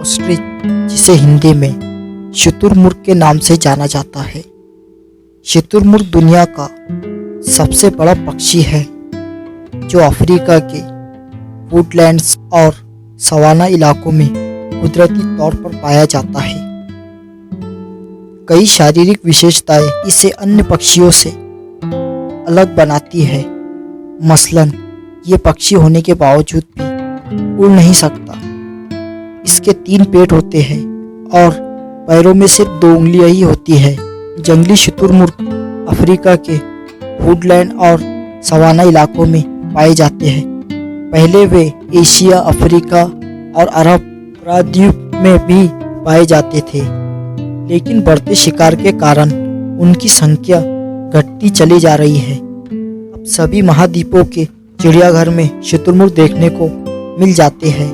Ostrich, जिसे हिंदी में शुतुरमुर्ग के नाम से जाना जाता है। शुतुरमुर्ग दुनिया का सबसे बड़ा पक्षी है जो अफ्रीका के वुडलैंड्स और सवाना इलाकों में कुदरती तौर पर पाया जाता है। कई शारीरिक विशेषताएं इसे अन्य पक्षियों से अलग बनाती है। मसलन ये पक्षी होने के बावजूद भी उड़ नहीं सकता। इसके 3 पेट होते हैं और पैरों में सिर्फ 2 उंगलियां ही होती है। जंगली शुतुरमुर्ग अफ्रीका के वुडलैंड और सवाना इलाकों में पाए जाते हैं। पहले वे एशिया, अफ्रीका और अरब प्रायद्वीप में भी पाए जाते थे, लेकिन बढ़ते शिकार के कारण उनकी संख्या घटती चली जा रही है। अब सभी महाद्वीपों के चिड़ियाघर में शुतुरमुर्ग देखने को मिल जाते हैं।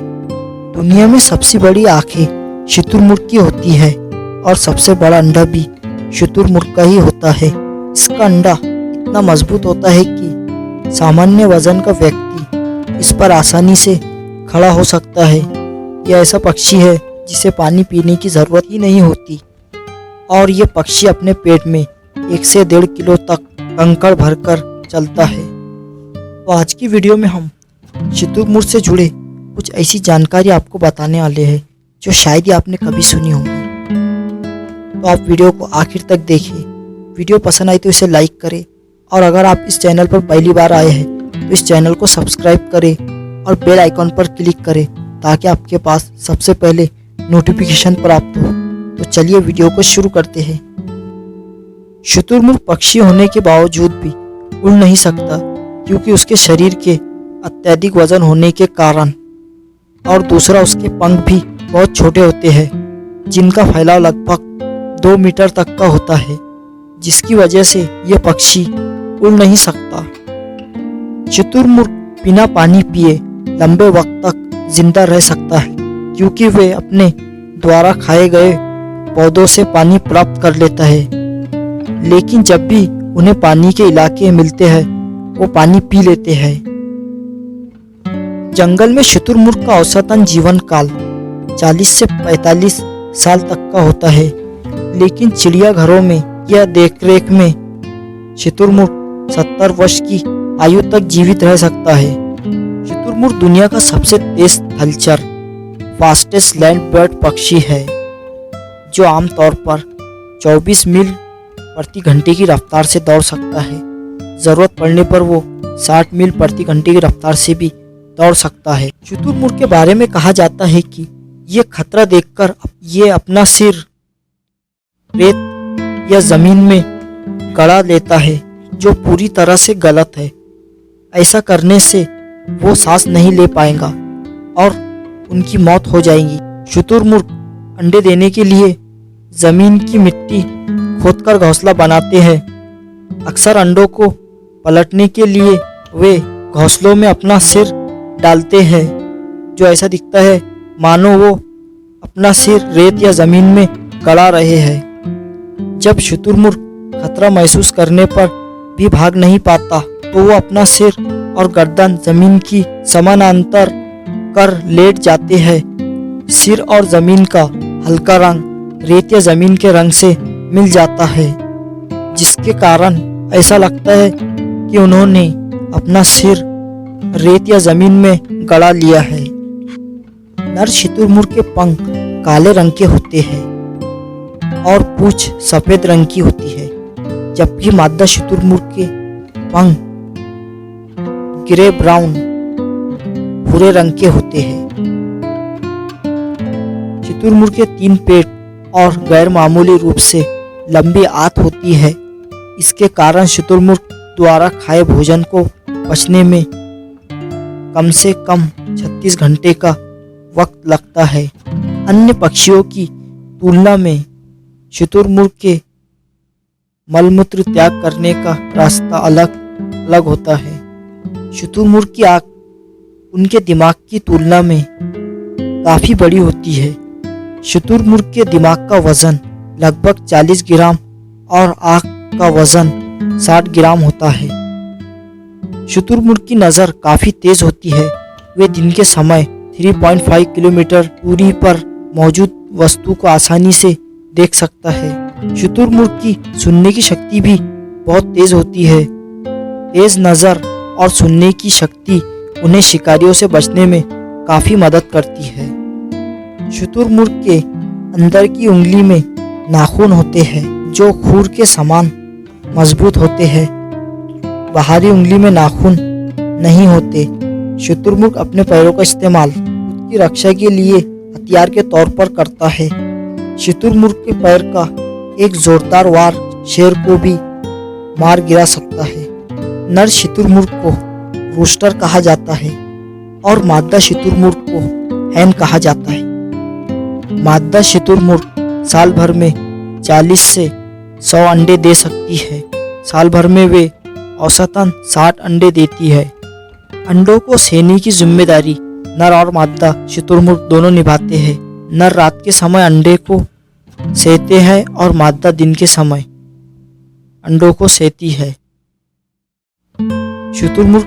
दुनिया में सबसे बड़ी आंखें शुतुरमुर्ग की होती है और सबसे बड़ा अंडा भी शुतुरमुर्ग का ही होता है। इसका अंडा इतना मजबूत होता है कि सामान्य वजन का व्यक्ति इस पर आसानी से खड़ा हो सकता है। यह ऐसा पक्षी है जिसे पानी पीने की ज़रूरत ही नहीं होती और ये पक्षी अपने पेट में 1 से 1.5 किलो तक कंकड़ भरकर चलता है। तो आज की वीडियो में हम शुतुरमुर्ग से जुड़े कुछ ऐसी जानकारी आपको बताने वाले हैं जो शायद ही आपने कभी सुनी होगी। तो आप वीडियो को आखिर तक देखिए। वीडियो पसंद आई तो इसे लाइक करें और अगर आप इस चैनल पर पहली बार आए हैं तो इस चैनल को सब्सक्राइब करें और बेल आइकॉन पर क्लिक करें ताकि आपके पास सबसे पहले नोटिफिकेशन प्राप्त हो। तो चलिए वीडियो को शुरू करते हैं। शुतुरमुर्ग पक्षी होने के बावजूद भी उड़ नहीं सकता क्योंकि उसके शरीर के अत्यधिक वजन होने के कारण, और दूसरा उसके पंख भी बहुत छोटे होते हैं जिनका फैलाव लगभग 2 मीटर तक का होता है, जिसकी वजह से यह पक्षी उड़ नहीं सकता। शुतुरमुर्ग बिना पानी पिए लंबे वक्त तक जिंदा रह सकता है क्योंकि वे अपने द्वारा खाए गए पौधों से पानी प्राप्त कर लेता है, लेकिन जब भी उन्हें पानी के इलाके मिलते हैं वो पानी पी लेते हैं। जंगल में शुतुरमुर्ग का औसतन जीवन काल 40 से 45 साल तक का होता है, लेकिन चिड़ियाघरों में या देखरेख में शुतुरमुर्ग 70 वर्ष की आयु तक जीवित रह सकता है। शुतुरमुर्ग दुनिया का सबसे तेज थलचर फास्टेस्ट लैंड बर्ड पक्षी है जो आमतौर पर 24 मील प्रति घंटे की रफ्तार से दौड़ सकता है। ज़रूरत पड़ने पर वो 60 मील प्रति घंटे की रफ्तार से भी दौड़ सकता है। शुतुरमुर्ग के बारे में कहा जाता है कि ये खतरा देखकर ये अपना सिर रेत या जमीन में गड़ा लेता है, जो पूरी तरह से गलत है। ऐसा करने से वो सांस नहीं ले पाएगा और उनकी मौत हो जाएगी। शुतुरमुर्ग अंडे देने के लिए जमीन की मिट्टी खोदकर घोंसला बनाते हैं। अक्सर अंडों को पलटने के लिए वे घोंसलों में अपना सिर डालते हैं, जो ऐसा दिखता है मानो वो अपना सिर रेत या जमीन में गड़ा रहे हैं। जब शुतुरमुर्ग खतरा महसूस करने पर भी भाग नहीं पाता तो वो अपना सिर और गर्दन जमीन की समानांतर कर लेट जाते हैं। सिर और जमीन का हल्का रंग रेत या जमीन के रंग से मिल जाता है, जिसके कारण ऐसा लगता है कि उन्होंने अपना सिर रेत या जमीन में गड़ा लिया है। नर शुतुरमुर्ग के पंख काले रंग के होते हैं और पूंछ सफेद रंग की होती है, जबकि मादा शुतुरमुर्ग के पंख ग्रे ब्राउन भूरे रंग के होते हैं। शुतुरमुर्ग के 3 पेट और गैर मामूली रूप से लंबी आंत होती है। इसके कारण शुतुरमुर्ग द्वारा खाए भोजन को पचने में कम से कम 36 घंटे का वक्त लगता है। अन्य पक्षियों की तुलना में शुतुरमुर्ग के मलमूत्र त्याग करने का रास्ता अलग अलग होता है। शुतुरमुर्ग की आँख उनके दिमाग की तुलना में काफ़ी बड़ी होती है। शुतुरमुर्ग के दिमाग का वजन लगभग 40 ग्राम और आँख का वजन 60 ग्राम होता है। शुतुरमुर्ग की नज़र काफ़ी तेज होती है। वे दिन के समय 3.5 किलोमीटर दूरी पर मौजूद वस्तु को आसानी से देख सकता है। शुतुरमुर्ग की सुनने की शक्ति भी बहुत तेज होती है। तेज नज़र और सुनने की शक्ति उन्हें शिकारियों से बचने में काफ़ी मदद करती है। शुतुरमुर्ग के अंदर की उंगली में नाखून होते हैं जो खूर के समान मजबूत होते हैं। बाहरी उंगली में नाखून नहीं होते। शुतुरमुर्ग अपने पैरों का इस्तेमाल खुद की रक्षा के लिए हथियार के तौर पर करता है। शुतुरमुर्ग के पैर का एक जोरदार वार शेर को भी मार गिरा सकता है। नर शुतुरमुर्ग को रूस्टर कहा जाता है और मादा शुतुरमुर्ग को हैन कहा जाता है। मादा शुतुरमुर्ग साल भर में 40 से 100 अंडे दे सकती है। साल भर में वे औसतन 60 अंडे देती है। अंडों को सेने की जिम्मेदारी नर और मादा शुतुरमुर्ग दोनों निभाते हैं। नर रात के समय अंडे को सेते हैं और मादा दिन के समय अंडों को सेती है। शुतुरमुर्ग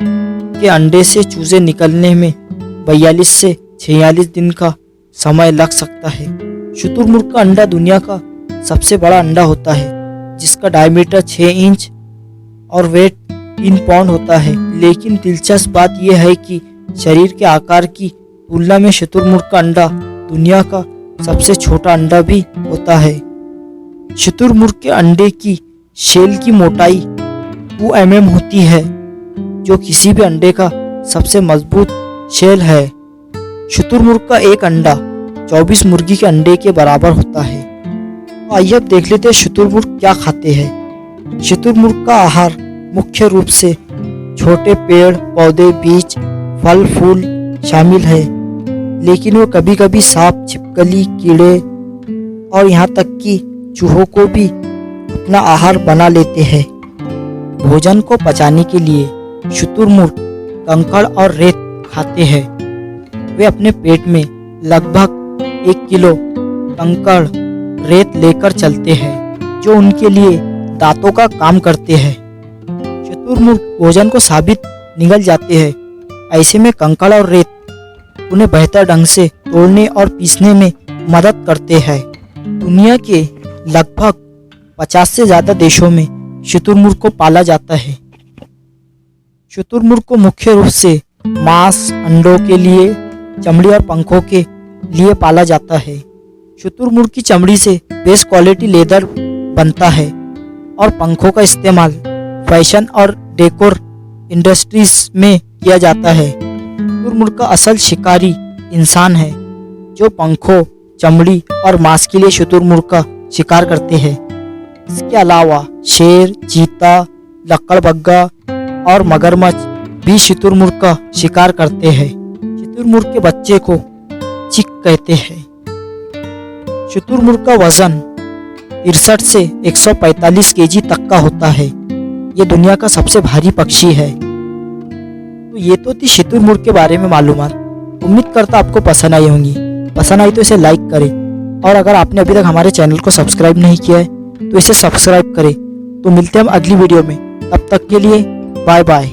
के अंडे से चूजे निकलने में 42 से 46 दिन का समय लग सकता है। शुतुरमुर्ग का अंडा दुनिया का सबसे बड़ा अंडा होता है, जिसका डायमीटर 6 इंच और वेट 3 पाउंड होता है। लेकिन दिलचस्प बात यह है कि शरीर के आकार की तुलना में शुतुरमुर्ग का अंडा दुनिया का सबसे छोटा अंडा भी होता है। शुतुरमुर्ग के अंडे की शेल की मोटाई 2 mm होती है, जो किसी भी अंडे का सबसे मजबूत शेल है। शुतुरमुर्ग का एक अंडा 24 मुर्गी के अंडे के बराबर होता है। आइए अब देख लेते हैं शुतुरमुर्ग क्या खाते हैं। शुतुरमुर्ग का आहार मुख्य रूप से छोटे पेड़ पौधे, बीज, फल फूल शामिल है, लेकिन वो कभी कभी सांप, छिपकली, कीड़े और यहाँ तक कि चूहों को भी अपना आहार बना लेते हैं। भोजन को पचाने के लिए शुतुरमुर्ग कंकड़ और रेत खाते हैं। वे अपने पेट में लगभग 1 किलो कंकड़ रेत लेकर चलते हैं, जो उनके लिए दांतों का काम करते हैं। शुतुरमुर्ग भोजन को साबित निगल जाते हैं। ऐसे में कंकड़ और रेत उन्हें बेहतर ढंग से तोड़ने और पीसने में मदद करते हैं। दुनिया के लगभग 50 से ज़्यादा देशों में शुतुरमुर्ग को पाला जाता है। शुतुरमुर्ग को मुख्य रूप से मांस, अंडों के लिए, चमड़ी और पंखों के लिए पाला जाता है। शुतुरमुर्ग की चमड़ी से बेस्ट क्वालिटी लेदर बनता है और पंखों का इस्तेमाल फैशन और डेकोर इंडस्ट्रीज में किया जाता है। शुतुरमुर्ग का असल शिकारी इंसान है, जो पंखों, चमड़ी और मांस के लिए शुतुरमुर्ग का शिकार करते हैं। इसके अलावा शेर, चीता, लकड़बग्गा और मगरमच्छ भी शुतुरमुर्ग का शिकार करते हैं। शुतुरमुर्ग के बच्चे को चिक कहते हैं। शुतुरमुर्ग का वजन 63 से 145 केजी तक का होता है। ये दुनिया का सबसे भारी पक्षी है। तो ये तो थी शुतुरमुर्ग के बारे में मालूमात। उम्मीद करता आपको पसंद आई होंगी। पसंद आई तो इसे लाइक करें, और अगर आपने अभी तक हमारे चैनल को सब्सक्राइब नहीं किया है तो इसे सब्सक्राइब करें। तो मिलते हैं हम अगली वीडियो में, तब तक के लिए बाय बाय।